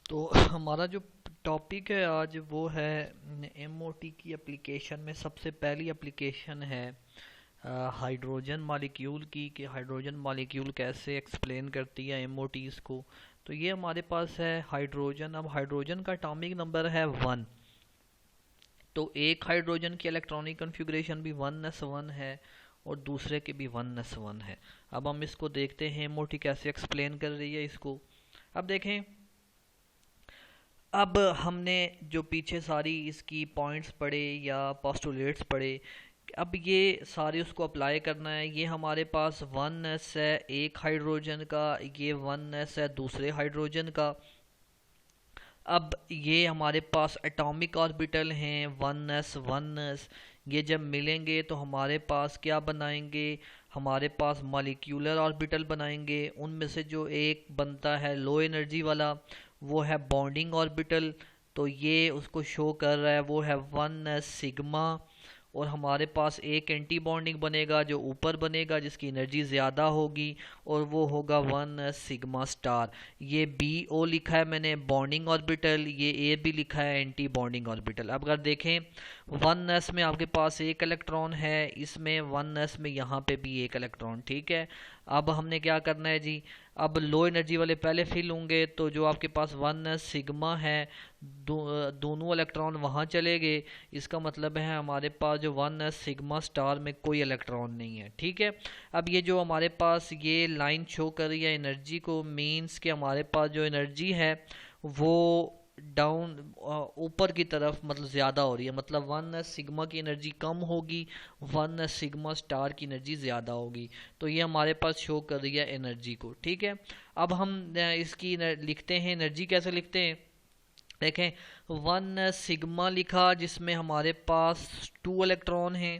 तो हमारा जो टॉपिक है आज वो है एमओटी की एप्लीकेशन में सबसे पहली एप्लीकेशन है हाइड्रोजन मॉलिक्यूल की कि हाइड्रोजन मॉलिक्यूल कैसे एक्सप्लेन करती है एमओटीज़ को। तो ये हमारे पास है हाइड्रोजन। अब हाइड्रोजन का एटॉमिक नंबर है 1। तो एक हाइड्रोजन की इलेक्ट्रॉनिक कॉन्फ़िगरेशन भी 1s1 है और दूसरे के भी 1s1 है। अब हम इसको देखते हैं एमओटी कैसे एक्सप्लेन कर रही है इसको। अब देखें, अब हमने जो पीछे सारी इसकी पॉइंट्स पढ़े या पोस्टुलेट्स पढ़े, अब ये सारे उसको अप्लाई करना है। ये हमारे पास 1s है एक हाइड्रोजन का, ये 1s है दूसरे हाइड्रोजन का। अब ये हमारे पास एटॉमिक ऑर्बिटल हैं 1s 1s। ये जब मिलेंगे तो हमारे पास क्या बनाएंगे, हमारे पास मॉलिक्यूलर ऑर्बिटल बनाएंगे। उनमें से जो एक बनता है लो एनर्जी वाला, वो है बॉन्डिंग ऑर्बिटल। तो ये उसको शो कर रहा है, वो है 1s सिग्मा। और हमारे पास एक एंटी बॉन्डिंग बनेगा जो ऊपर बनेगा, जिसकी एनर्जी ज़्यादा होगी, और वो होगा 1s सिग्मा स्टार। ये बी ओ लिखा है मैंने बॉन्डिंग ऑर्बिटल, ये ए भी लिखा है एंटी बॉन्डिंग ऑर्बिटल। अब अगर देखें 1s में आपके पास एक इलेक्ट्रॉन है, इसमें 1s में यहाँ पे भी एक इलेक्ट्रॉन, ठीक है। अब हमने क्या करना है जी, अब लो एनर्जी वाले पहले फिल होंगे, तो जो आपके पास 1s सिग्मा है, दोनों इलेक्ट्रॉन वहाँ चले गए। इसका मतलब है हमारे पास जो 1s सिग्मा स्टार में कोई इलेक्ट्रॉन नहीं है, ठीक है। अब ये जो हमारे पास ये लाइन शो कर रही है एनर्जी को, मीन्स कि हमारे पास जो एनर्जी है वो डाउन ऊपर की तरफ मतलब ज़्यादा हो रही है। मतलब 1s सिग्मा की एनर्जी कम होगी, 1s सिग्मा स्टार की एनर्जी ज़्यादा होगी। तो ये हमारे पास शो कर रही है एनर्जी को, ठीक है। अब हम इसकी लिखते हैं, एनर्जी कैसे लिखते हैं देखें। 1s सिग्मा लिखा जिसमें हमारे पास 2 इलेक्ट्रॉन हैं।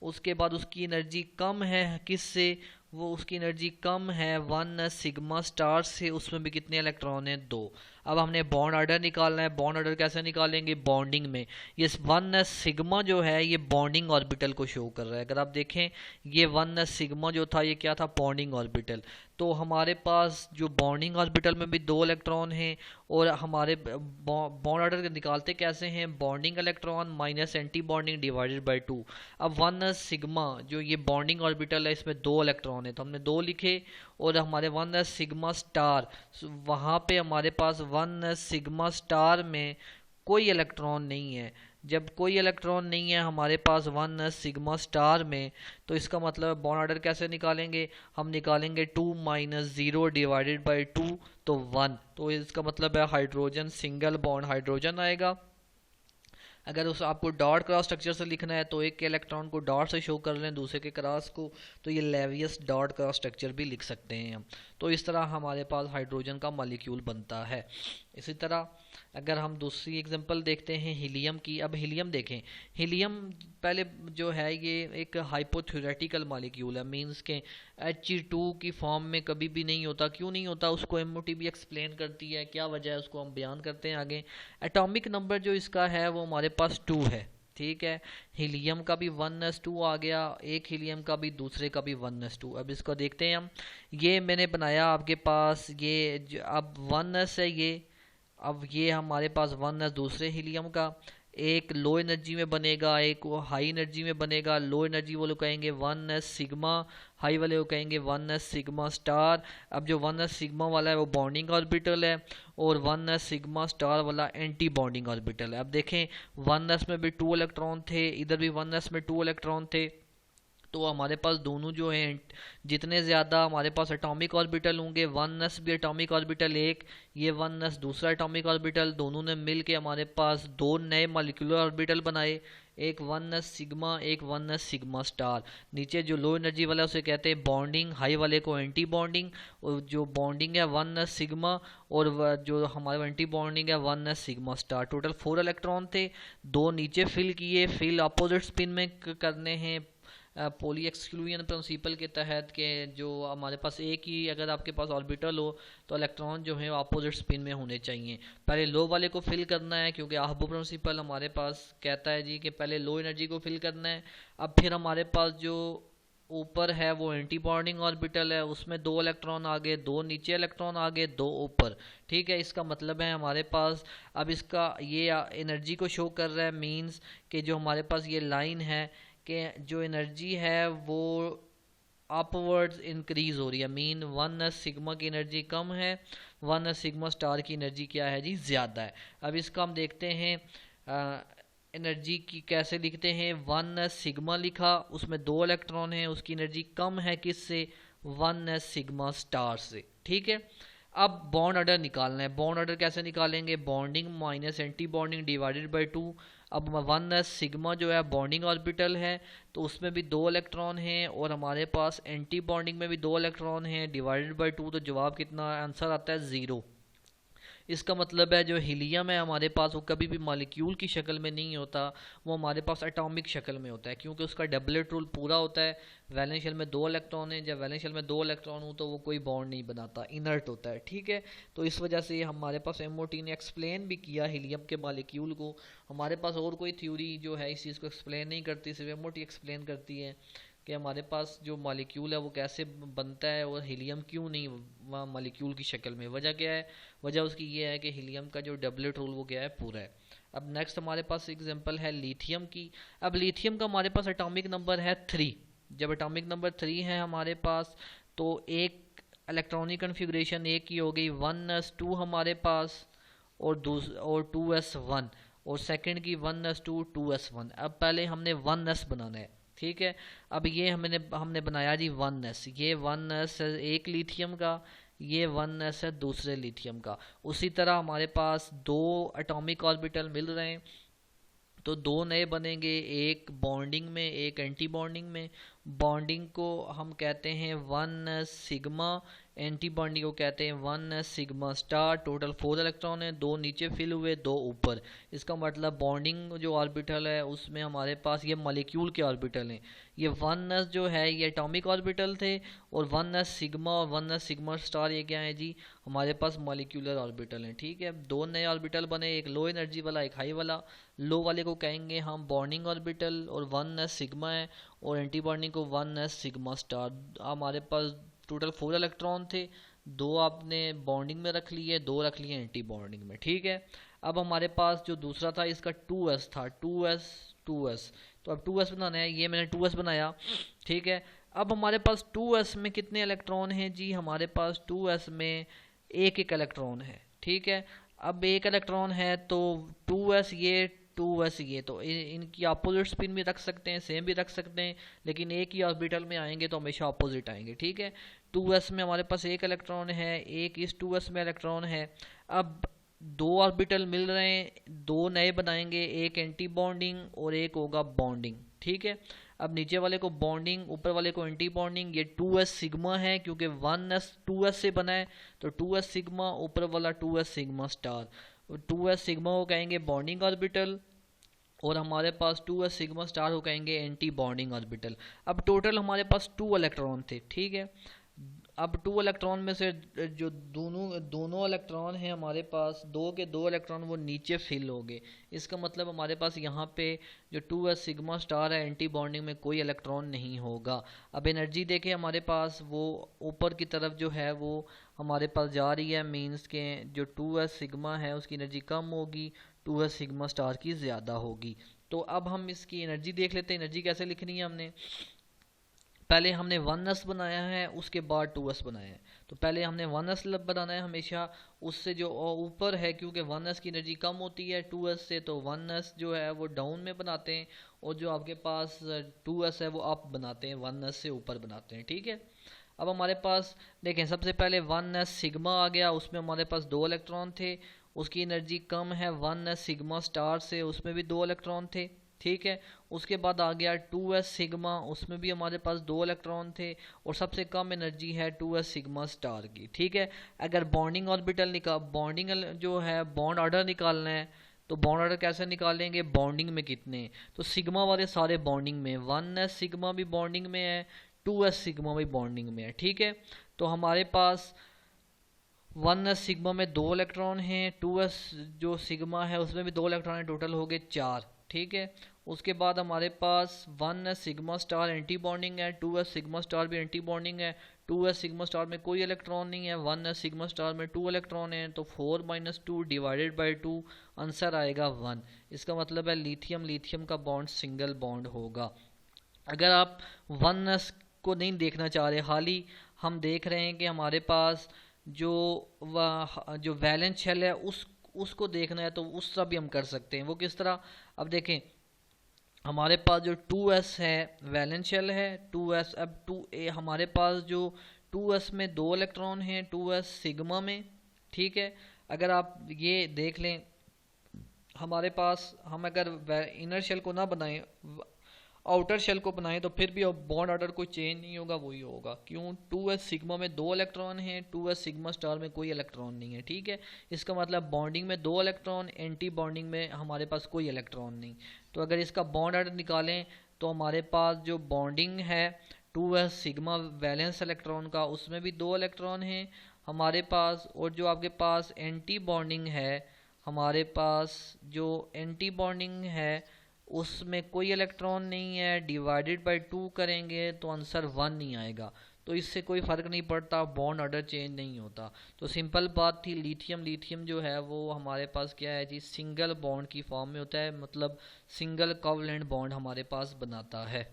उसके बाद उसकी एनर्जी कम है किससे, वो उसकी एनर्जी कम है 1s सिग्मा स्टार से, उसमें भी कितने इलेक्ट्रॉन हैं 2। अब हमने बॉन्ड ऑर्डर निकालना है। बॉन्ड ऑर्डर कैसे निकालेंगे, बॉन्डिंग में। ये 1s सिग्मा जो है ये बॉन्डिंग ऑर्बिटल को शो कर रहा है। अगर आप देखें ये 1s सिग्मा जो था ये क्या था, बॉन्डिंग ऑर्बिटल। तो हमारे पास जो बॉन्डिंग ऑर्बिटल में भी 2 इलेक्ट्रॉन हैं, और हमारे बॉन्ड ऑर्डर निकालते कैसे हैं, bonding electron minus anti bonding divided by 2। अब 1s सिग्मा जो ये बॉन्डिंग ऑर्बिटल है इसमें 2 इलेक्ट्रॉन है, तो हमने 2 लिखे। और हमारे 1s सिग्मा स्टार, वहाँ पे हमारे पास 1s सिग्मा स्टार में कोई इलेक्ट्रॉन नहीं है। जब कोई इलेक्ट्रॉन नहीं है हमारे पास 1s सिग्मा स्टार में, तो इसका मतलब बॉन्ड ऑर्डर कैसे निकालेंगे, हम निकालेंगे 2 माइनस 0 डिवाइडेड बाई 2, तो 1। तो इसका मतलब है हाइड्रोजन सिंगल बॉन्ड हाइड्रोजन आएगा। अगर उस आपको डॉट क्रॉस स्ट्रक्चर से लिखना है तो एक के इलेक्ट्रॉन को डॉट से शो कर लें, दूसरे के क्रॉस को, तो ये लेवियस डॉट क्रॉस स्ट्रक्चर भी लिख सकते हैं हम। तो इस तरह हमारे पास हाइड्रोजन का मॉलिक्यूल बनता है। इसी तरह अगर हम दूसरी एग्जांपल देखते हैं हीलियम की। अब हीलियम देखें, हीलियम पहले जो है ये एक हाइपोथेटिकल मॉलिक्यूल है, मींस के He2 की फॉर्म में कभी भी नहीं होता। क्यों नहीं होता उसको एमओटी भी एक्सप्लेन करती है, क्या वजह है उसको हम बयान करते हैं आगे। एटॉमिक नंबर जो इसका है वो हमारे पास 2 है, ठीक है। हीलियम का भी 1s2 आ गया, एक हीलियम का भी दूसरे का भी 1s2। अब इसको देखते हैं हम। ये मैंने बनाया आपके पास, ये अब 1s है ये। अब ये हमारे पास 1s दूसरे हीलियम का, एक लो एनर्जी में बनेगा, एक वो हाई एनर्जी में बनेगा। लो एनर्जी वाले को कहेंगे 1s सिग्मा, हाई वाले को कहेंगे 1s सिग्मा स्टार। अब जो 1s सिग्मा वाला है वो बॉन्डिंग ऑर्बिटल है, और 1s सिग्मा स्टार वाला एंटी बॉन्डिंग ऑर्बिटल है। अब देखें 1s में भी 2 इलेक्ट्रॉन थे, इधर भी 1s में 2 इलेक्ट्रॉन थे। तो हमारे पास दोनों जो हैं, जितने ज़्यादा हमारे पास एटॉमिक ऑर्बिटल होंगे, 1s भी एटॉमिक ऑर्बिटल एक, ये 1s दूसरा एटॉमिक ऑर्बिटल, दोनों ने मिल के हमारे पास 2 नए मॉलिक्यूलर ऑर्बिटल बनाए। एक 1s सिग्मा, एक 1s सिग्मा स्टार। नीचे जो लो एनर्जी वाला है उसे कहते हैं बॉन्डिंग, हाई वाले को एंटी बॉन्डिंग। और जो बॉन्डिंग है 1s सिग्मा, और जो हमारे एंटी बॉन्डिंग है 1s sigma star. Total 4 electron थे, 2 नीचे फिल किए, फिल अपोजिट स्पिन में करने हैं पोली एक्सक्लूजन प्रिंसिपल के तहत। के जो हमारे पास एक ही अगर आपके पास ऑर्बिटल हो तो इलेक्ट्रॉन जो है वो अपोजिट स्पिन में होने चाहिए। पहले लो वाले को फिल करना है, क्योंकि आहबो प्रिंसिपल हमारे पास कहता है जी कि पहले लो एनर्जी को फिल करना है। अब फिर हमारे पास जो ऊपर है वो एंटी बॉन्डिंग ऑर्बिटल है, उसमें 2 इलेक्ट्रॉन आगे, 2 नीचे इलेक्ट्रॉन आगे, 2 ऊपर। ठीक है, इसका मतलब है हमारे पास अब इसका ये एनर्जी को शो कर रहा है, मींस कि जो हमारे पास ये लाइन है कि जो एनर्जी है वो अपवर्ड्स इंक्रीज हो रही है, मीन 1s सिग्मा की एनर्जी कम है, 1s सिग्मा स्टार की एनर्जी क्या है जी, ज़्यादा है। अब इसका हम देखते हैं एनर्जी की कैसे लिखते हैं। 1s सिग्मा लिखा, उसमें 2 इलेक्ट्रॉन हैं, उसकी एनर्जी कम है किससे, 1s सिग्मा स्टार से। ठीक है, अब बॉन्ड ऑर्डर निकालना है। बॉन्ड ऑर्डर कैसे निकालेंगे, bonding minus anti bonding divided by 2। अब 1s सिग्मा जो है बॉन्डिंग ऑर्बिटल है, तो उसमें भी 2 इलेक्ट्रॉन हैं, और हमारे पास एंटी बॉन्डिंग में भी 2 इलेक्ट्रॉन हैं, डिवाइडेड बाई 2, तो जवाब कितना आंसर आता है 0। इसका मतलब है जो हीलियम है हमारे पास वो कभी भी मॉलिक्यूल की शक्ल में नहीं होता, वो हमारे पास एटॉमिक शक्ल में होता है, क्योंकि उसका डबलेट रूल पूरा होता है। वैलेंस शेल में 2 इलेक्ट्रॉन है, जब वैलेंस शेल में 2 इलेक्ट्रॉन हो तो वो कोई बॉन्ड नहीं बनाता, इनर्ट होता है। ठीक है, तो इस वजह से हमारे पास MOT ने एक्सप्लेन भी किया हीलियम के मॉलिक्यूल को। हमारे पास और कोई थ्योरी जो है इस चीज़ को एक्सप्लेन नहीं करती, सिर्फ MOT एक्सप्लेन करती है कि हमारे पास जो मॉलिक्यूल है वो कैसे बनता है, और हीलियम क्यों नहीं वहाँ मॉलिक्यूल की शक्ल में। वजह क्या है, वजह उसकी ये है कि हीलियम का जो डबलेट रूल वो क्या है, पूरा है। अब नेक्स्ट हमारे पास एग्जांपल है लिथियम की। अब लिथियम का हमारे पास एटॉमिक नंबर है 3। जब एटॉमिक नंबर 3 है हमारे पास, तो एक इलेक्ट्रॉनिक कन्फिग्रेशन एक की हो गई 1s2 हमारे पास, और 2s1, और सेकंड की 1s2 2s1। अब पहले हमने 1s बनाना है। ठीक है, अब ये हमने बनाया जी 1s, ये 1s है एक लिथियम का, ये 1s है दूसरे लिथियम का। उसी तरह हमारे पास 2 एटॉमिक ऑर्बिटल मिल रहे हैं, तो 2 नए बनेंगे, एक बॉन्डिंग में एक एंटी बॉन्डिंग में। बॉन्डिंग को हम कहते हैं 1s सिग्मा, एंटी बॉन्डिंग को कहते हैं 1s sigma star. Total 4 electron है, 2 नीचे फिल हुए, 2 ऊपर। इसका मतलब बॉन्डिंग जो ऑर्बिटल है उसमें हमारे पास ये मॉलिक्यूल के ऑर्बिटल हैं। ये 1s जो है ये एटॉमिक ऑर्बिटल थे, और 1s सिग्मा और 1s सिग्मा स्टार ये क्या है जी, हमारे पास मॉलिक्यूलर ऑर्बिटल हैं। ठीक है, 2 नए ऑर्बिटल बने, एक लो एनर्जी वाला एक हाई वाला। लो वाले को कहेंगे हम बॉन्डिंग ऑर्बिटल, और 1s सिग्मा है, और एंटी बॉन्डिंग को 1s सिग्मा स्टार। हमारे पास टोटल 4 इलेक्ट्रॉन थे, 2 आपने बॉन्डिंग में रख लिए, 2 रख लिए एंटी बॉन्डिंग में। ठीक है, अब हमारे पास जो दूसरा था इसका 2s था, 2s। तो अब 2s बनाना है, ये मैंने 2s बनाया। ठीक है, अब हमारे पास 2s में कितने इलेक्ट्रॉन हैं जी, हमारे पास 2s में एक एक इलेक्ट्रॉन है। ठीक है, अब एक इलेक्ट्रॉन है तो 2s ये 2s ये, तो इनकी अपोजिट स्पिन भी रख सकते हैं, सेम भी रख सकते हैं, लेकिन एक ही ऑर्बिटल में आएंगे तो हमेशा अपोजिट आएंगे। ठीक है, 2s में हमारे पास एक इलेक्ट्रॉन है, एक इस 2s में इलेक्ट्रॉन है। अब 2 ऑर्बिटल मिल रहे हैं, 2 नए बनाएंगे, एक एंटी बॉन्डिंग और एक होगा बॉन्डिंग। ठीक है, अब नीचे वाले को बॉन्डिंग, ऊपर वाले को एंटी बॉन्डिंग। ये 2s सिग्मा है क्योंकि 1s 2s से बना है, तो 2s सिग्मा, ऊपर वाला 2s sigma star. 2s sigma को कहेंगे बॉन्डिंग ऑर्बिटल, और हमारे पास 2s सिग्मा स्टार को कहेंगे एंटी बॉन्डिंग ऑर्बिटल। अब टोटल हमारे पास 2 इलेक्ट्रॉन थे। ठीक है, अब 2 इलेक्ट्रॉन में से जो दोनों इलेक्ट्रॉन हैं हमारे पास, 2 के 2 इलेक्ट्रॉन वो नीचे फिल हो गए। इसका मतलब हमारे पास यहाँ पे जो 2s सिग्मा स्टार है एंटी बॉन्डिंग में कोई इलेक्ट्रॉन नहीं होगा। अब एनर्जी देखें हमारे पास, वो ऊपर की तरफ जो है वो हमारे पास जा रही है, मीन्स के जो 2s सिग्मा है उसकी एनर्जी कम होगी, 2s सिग्मा स्टार की ज़्यादा होगी। तो अब हम इसकी एनर्जी देख लेते हैं, एनर्जी कैसे लिखनी है। हमने पहले हमने 1s बनाया है, उसके बाद 2s बनाया है। तो पहले हमने 1s बनाना है हमेशा, उससे जो ऊपर है, क्योंकि 1s की एनर्जी कम होती है 2s से, तो 1s जो है वो डाउन में बनाते हैं, और जो आपके पास 2s है वो अप बनाते हैं, 1s से ऊपर बनाते हैं। ठीक है, अब हमारे पास देखें, सबसे पहले 1s सिग्मा आ गया, उसमें हमारे पास 2 इलेक्ट्रॉन थे, उसकी एनर्जी कम है 1s सिग्मा स्टार से, उसमें भी 2 इलेक्ट्रॉन थे। ठीक है, उसके बाद आ गया 2s सिग्मा, उसमें भी हमारे पास 2 इलेक्ट्रॉन थे, और सबसे कम एनर्जी है 2s सिग्मा स्टार की। ठीक है, अगर बॉन्डिंग ऑर्बिटल बॉन्डिंग जो है बॉन्ड ऑर्डर निकालना है, तो बॉन्ड ऑर्डर कैसे निकालेंगे, बॉन्डिंग में कितने, तो सिग्मा वाले सारे बॉन्डिंग में, 1s सिग्मा भी बॉन्डिंग में है, 2s सिग्मा भी बॉन्डिंग में है। ठीक है, तो हमारे पास 1s सिग्मा में 2 इलेक्ट्रॉन हैं, 2s जो सिग्मा है उसमें भी 2 इलेक्ट्रॉन हैं, टोटल हो गए 4। ठीक है, उसके बाद हमारे पास 1s sigma star anti bonding है, 2s सिग्मा स्टार भी एंटी बॉन्डिंग है, 2s सिग्मा स्टार में कोई इलेक्ट्रॉन नहीं है, 1s सिग्मा स्टार में 2 इलेक्ट्रॉन हैं, तो 4 - 2 डिवाइडेड बाई 2 आंसर आएगा 1। इसका मतलब है लिथियम लिथियम का बॉन्ड सिंगल बॉन्ड होगा। अगर आप 1s को नहीं देखना चाह रहे, हाली हम देख रहे हैं कि हमारे पास जो जो वैलेंस शेल है उसको देखना है, तो उसका भी हम कर सकते हैं। वो किस तरह, अब देखें हमारे पास जो 2s है वैलेंस शेल है 2s। अब 2a हमारे पास जो 2s में 2 इलेक्ट्रॉन हैं 2s सिग्मा में, ठीक है। अगर आप ये देख लें हमारे पास, हम अगर इनर शेल को ना बनाएं आउटर शेल को बनाएं तो फिर भी बॉन्ड ऑर्डर कोई चेंज नहीं होगा, वही होगा। क्यों? 2s सिग्मा में 2 इलेक्ट्रॉन हैं, 2s सिग्मा स्टार में कोई इलेक्ट्रॉन नहीं है, ठीक है। इसका मतलब बॉन्डिंग में 2 इलेक्ट्रॉन, एंटी बॉन्डिंग में हमारे पास कोई इलेक्ट्रॉन नहीं। तो अगर इसका बॉन्ड ऑर्डर निकालें तो हमारे पास जो बॉन्डिंग है 2s सिग्मा वैलेंस इलेक्ट्रॉन का, उसमें भी 2 इलेक्ट्रॉन हैं हमारे पास। और जो आपके पास एंटी बॉन्डिंग है, हमारे पास जो एंटी बॉन्डिंग है उसमें कोई इलेक्ट्रॉन नहीं है, डिवाइडेड बाई 2 करेंगे तो आंसर 1 नहीं आएगा। तो इससे कोई फ़र्क नहीं पड़ता, बॉन्ड ऑर्डर चेंज नहीं होता। तो सिंपल बात थी, लिथियम लिथियम जो है वो हमारे पास क्या है जी, सिंगल बॉन्ड की फॉर्म में होता है, मतलब सिंगल कोवलेंट बॉन्ड हमारे पास बनाता है।